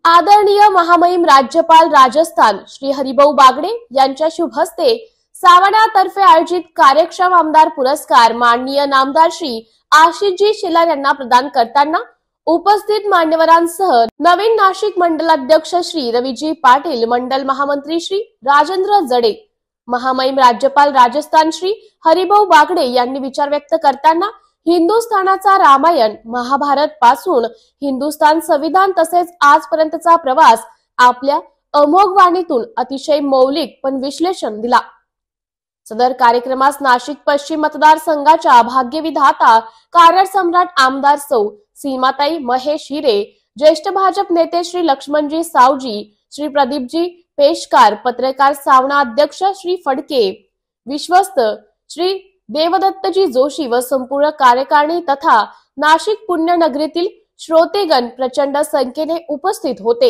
आदरणीय महामहिम राज्यपाल राजस्थान श्री हरिभाऊ बागडे यांच्या शुभ हस्ते सावणातर्फे आयोजित कार्यक्षम आमदार पुरस्कार माननीय नामदार श्री आशिषजी शेलार यांना प्रदान करताना उपस्थित मान्यवरांसह नवीन नाशिक मंडलाध्यक्ष श्री रविजी पाटील, मंडल महामंत्री श्री राजेंद्र जडे, महामहिम राज्यपाल राजस्थान श्री हरिभाऊ बागडे यांनी विचार व्यक्त करताना हिंदुस्थानाचा रामायण महाभारत पासून हिंदुस्थान संविधान तसेच आजपर्यंतचा प्रवास आपल्या अमोघ वाणीतून अतिशय मौलिक पण विश्लेषण दिला। सदर कार्यक्रमास नाशिक पश्चिम मतदारसंघाच्या भाग्यविधाता कार्यसम्राट आमदार सौ सीमाताई महेश हिरे, ज्येष्ठ भाजप नेते श्री लक्ष्मणजी सावजी, श्री प्रदीपजी पेशकार, पत्रकार सावणा अध्यक्ष श्री फडके, विश्वस्त श्री देवदत्तजी जोशी व संपूर्ण कार्यकारिणी तथा नाशिक पुण्यनगरीतील श्रोतेगण प्रचंड संख्येने उपस्थित होते।